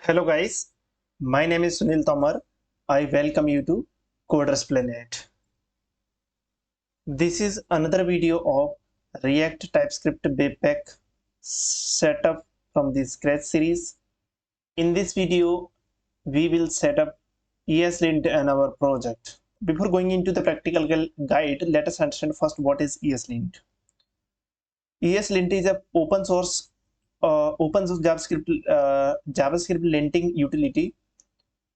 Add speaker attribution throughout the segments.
Speaker 1: Hello guys, my name is Sunil Tomar. I welcome you to Coders Planet. This is another video of React TypeScript Webpack setup from the Scratch series. In this video, we will set up Eslint in our project. Before going into the practical guide, let us understand first what is Eslint. Eslint is a open source JavaScript linting utility.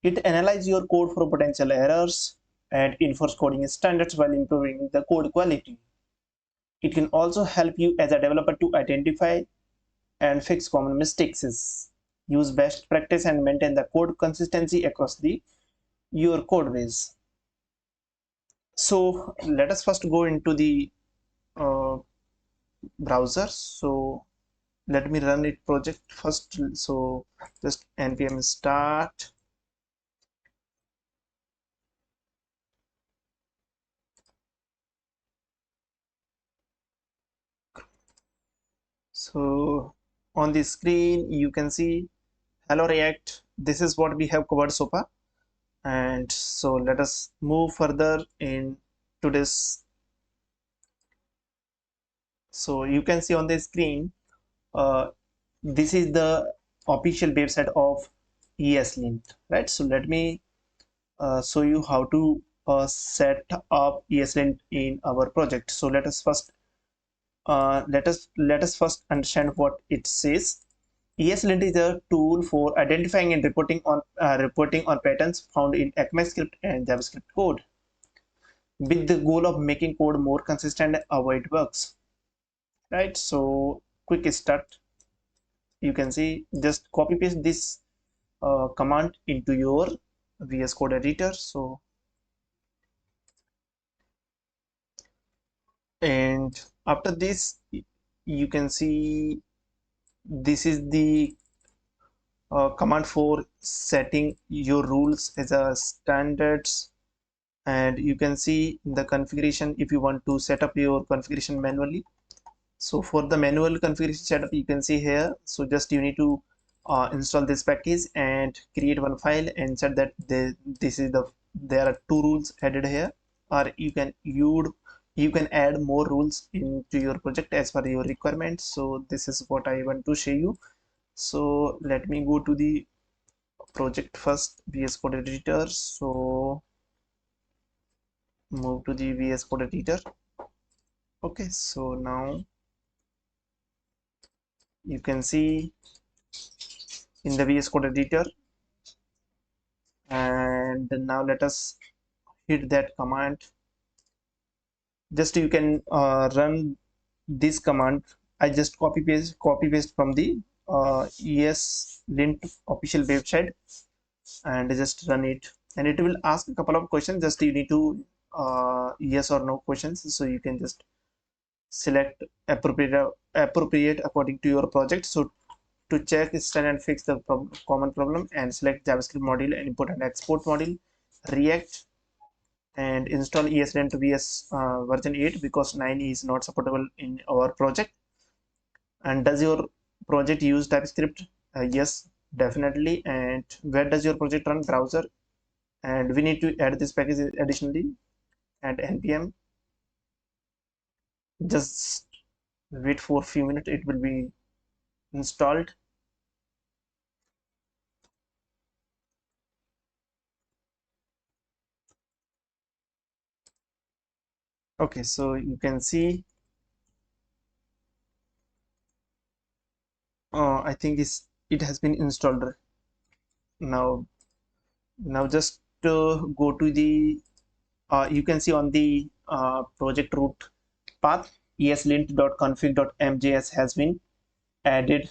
Speaker 1: It analyzes your code for potential errors and enforce coding standards while improving the code quality. It can also help you as a developer to identify and fix common mistakes, use best practice, and maintain the code consistency across your code base. So let us first go into the uh, browser. So let me run it project first. So just npm start. So on the screen you can see hello React. This is what we have covered so far, and so let us move further in today's. So you can see on the screen, this is the official website of Eslint, right? So let me show you how to set up Eslint in our project. So let us first understand what it says. Eslint is a tool for identifying and reporting on patterns found in ECMAScript and JavaScript code, with the goal of making code more consistent and avoid bugs. Right. So quick start. You can see just copy paste this command into your VS Code editor. So and after this, you can see this is the command for setting your rules as a standards, and you can see the configuration if you want to set up your configuration manually. So for the manual configuration setup, you can see here, so just you need to install this package and create one file and set that there are two rules added here, or you can add more rules into your project as per your requirements. So this is what I want to show you. So let me go to the project first, VS Code editor. So move to the VS Code editor. Okay, so now you can see in the VS Code editor, and now let us hit that command. Just you can run this command. I just copy paste from the Eslint official website and just run it, and it will ask a couple of questions. Just you need to yes or no questions, so you can just select appropriate according to your project. So to check, scan and fix the common problem, and select JavaScript module and import and export module, React, and install Eslint VS version 8 because 9 is not supportable in our project. And does your project use TypeScript? Yes, definitely. And where does your project run? Browser. And we need to add this package additionally, and npm. Just wait for a few minutes, it will be installed. Okay, so you can see I think it has been installed now. Just go to the you can see on the project root path, eslint.config.mjs has been added,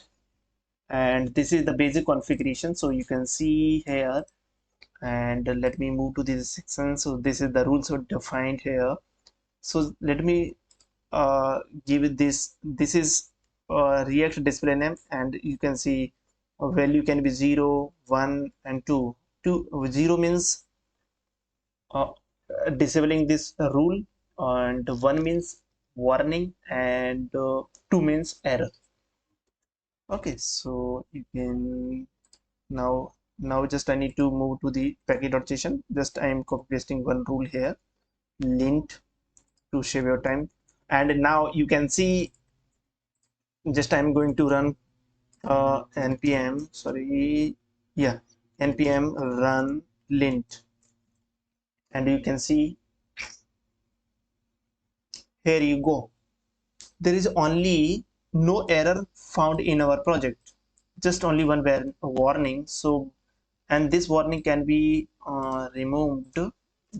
Speaker 1: and this is the basic configuration. So you can see here, and let me move to this section. So this is the rules are defined here. So let me give it this is React display name, and you can see a value can be 0, 1 and 2. 0 means uh, disabling this rule, and 1 means warning, and 2 means error. Okay, so you can Now just I need to move to the package.json. Just I am copy pasting one rule here, lint, to save your time. And now you can see, just I'm going to run npm, sorry, yeah, npm run lint, and you can see, here you go, there is only no error found in our project, just only one warning. So, and this warning can be removed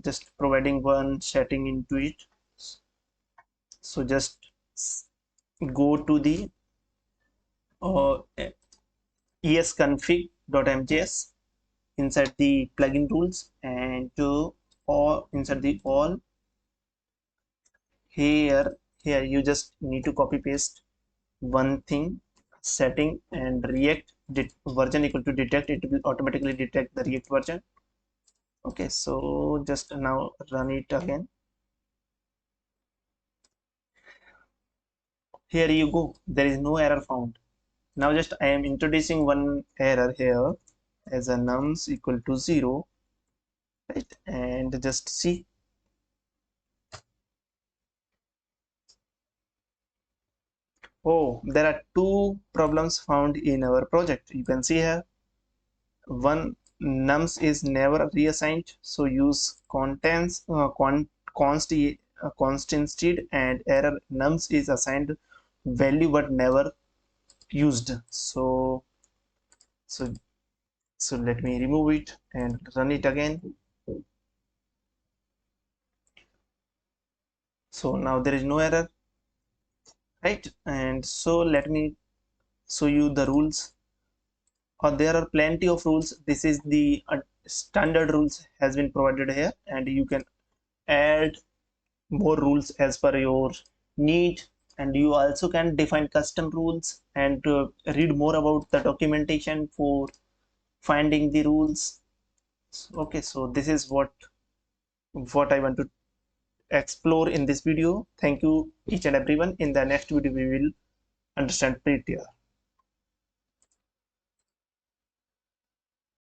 Speaker 1: just providing one setting into it. So just go to the uh, esconfig.mjs inside the plugin rules, and to or inside the all, here you just need to copy paste one thing, setting, and react version equal to detect, it will automatically detect the react version. Okay, so just now run it again. Here you go, there is no error found. Now just I am introducing one error here as a nums equal to 0, right? And just see, oh, there are two problems found in our project. You can see here, one, nums is never reassigned, so use const instead, and error, nums is assigned value but never used. So let me remove it and run it again. So now there is no error, right? And so let me show you the rules. There are plenty of rules. This is the standard rules has been provided here, and you can add more rules as per your need, and you also can define custom rules and read more about the documentation for finding the rules. Okay, so this is what I want to explore in this video. Thank you each and everyone. In the next video we will understand prettier.